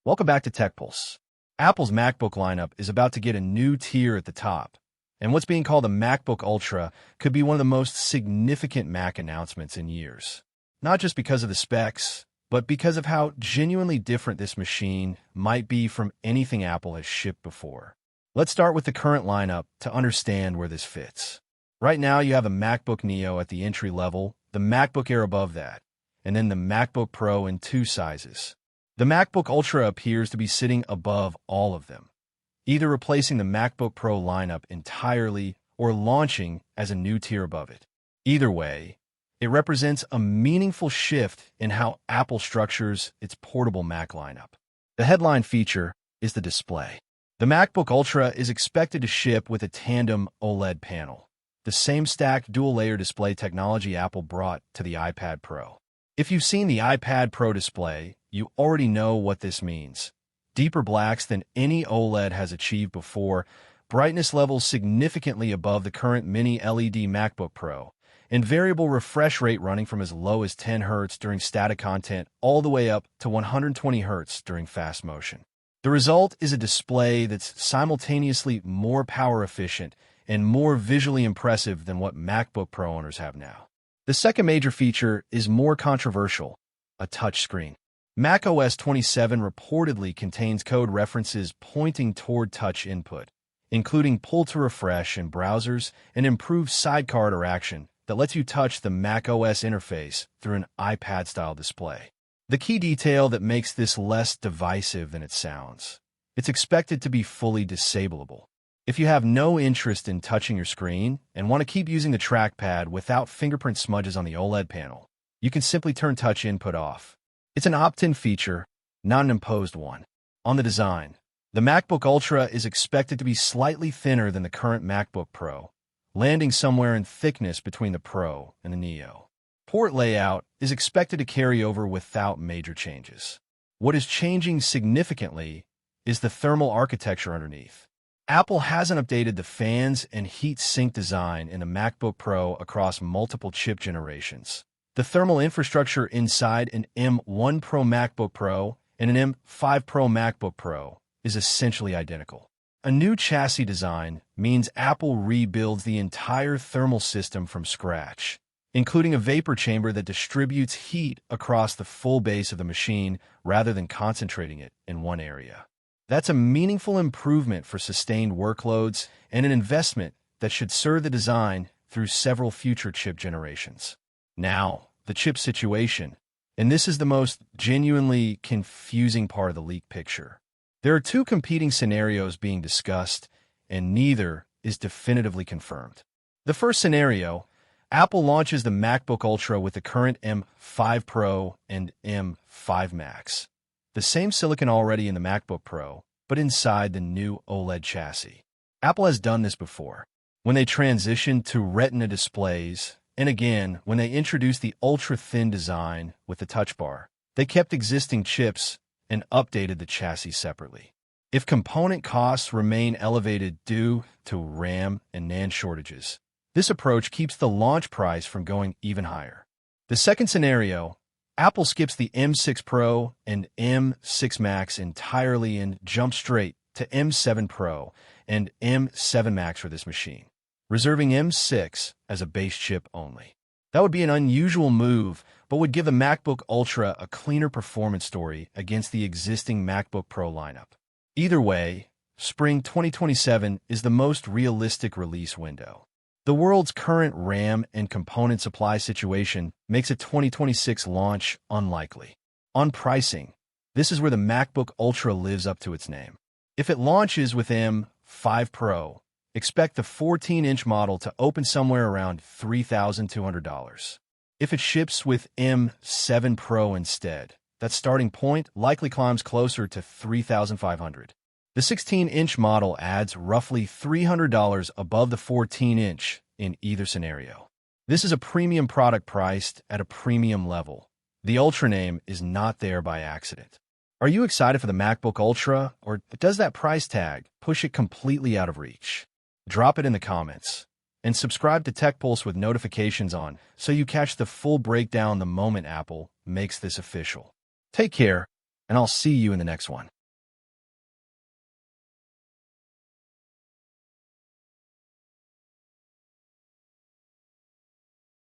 Welcome back to Tech Pulse. Apple's MacBook lineup is about to get a new tier at the top, and what's being called the MacBook Ultra could be one of the most significant Mac announcements in years. Not just because of the specs, but because of how genuinely different this machine might be from anything Apple has shipped before. Let's start with the current lineup to understand where this fits. Right now, you have a MacBook Neo at the entry level, the MacBook Air above that, and then the MacBook Pro in two sizes. The MacBook Ultra appears to be sitting above all of them, either replacing the MacBook Pro lineup entirely or launching as a new tier above it. Either way, it represents a meaningful shift in how Apple structures its portable Mac lineup. The headline feature is the display. The MacBook Ultra is expected to ship with a Tandem OLED panel, the same stacked dual-layer display technology Apple brought to the iPad Pro. If you've seen the iPad Pro display, you already know what this means. Deeper blacks than any OLED has achieved before, brightness levels significantly above the current mini LED MacBook Pro, and variable refresh rate running from as low as 10 Hz during static content all the way up to 120 Hz during fast motion. The result is a display that's simultaneously more power efficient and more visually impressive than what MacBook Pro owners have now. The second major feature is more controversial, a touchscreen. macOS 27 reportedly contains code references pointing toward touch input, including pull to refresh in browsers and improved sidecar interaction that lets you touch the macOS interface through an iPad-style display. The key detail that makes this less divisive than it sounds: it's expected to be fully disableable. If you have no interest in touching your screen and want to keep using the trackpad without fingerprint smudges on the OLED panel, you can simply turn touch input off. It's an opt-in feature, not an imposed one. On the design, the MacBook Ultra is expected to be slightly thinner than the current MacBook Pro, landing somewhere in thickness between the Pro and the Neo. Port layout is expected to carry over without major changes. What is changing significantly is the thermal architecture underneath. Apple hasn't updated the fans and heat sink design in the MacBook Pro across multiple chip generations. The thermal infrastructure inside an M1 Pro MacBook Pro and an M5 Pro MacBook Pro is essentially identical. A new chassis design means Apple rebuilds the entire thermal system from scratch, including a vapor chamber that distributes heat across the full base of the machine rather than concentrating it in one area. That's a meaningful improvement for sustained workloads and an investment that should serve the design through several future chip generations. Now, the chip situation, and this is the most genuinely confusing part of the leak picture. There are two competing scenarios being discussed, and neither is definitively confirmed. The first scenario: Apple launches the MacBook Ultra with the current M5 Pro and M5 Max, the same silicon already in the MacBook Pro, but inside the new OLED chassis. Apple has done this before, when they transitioned to Retina displays, and again, when they introduced the ultra-thin design with the Touch Bar. They kept existing chips and updated the chassis separately. If component costs remain elevated due to RAM and NAND shortages, this approach keeps the launch price from going even higher. The second scenario: Apple skips the M6 Pro and M6 Max entirely and jumps straight to M7 Pro and M7 Max for this machine, reserving M6 as a base chip only. That would be an unusual move, but would give the MacBook Ultra a cleaner performance story against the existing MacBook Pro lineup. Either way, spring 2027 is the most realistic release window. The world's current RAM and component supply situation makes a 2026 launch unlikely. On pricing, this is where the MacBook Ultra lives up to its name. If it launches with M5 Pro, expect the 14-inch model to open somewhere around $3,200. If it ships with M7 Pro instead, that starting point likely climbs closer to $3,500. The 16-inch model adds roughly $300 above the 14-inch in either scenario. This is a premium product priced at a premium level. The Ultra name is not there by accident. Are you excited for the MacBook Ultra, or does that price tag push it completely out of reach? Drop it in the comments, and subscribe to Tech Pulse with notifications on so you catch the full breakdown the moment Apple makes this official. Take care, and I'll see you in the next one.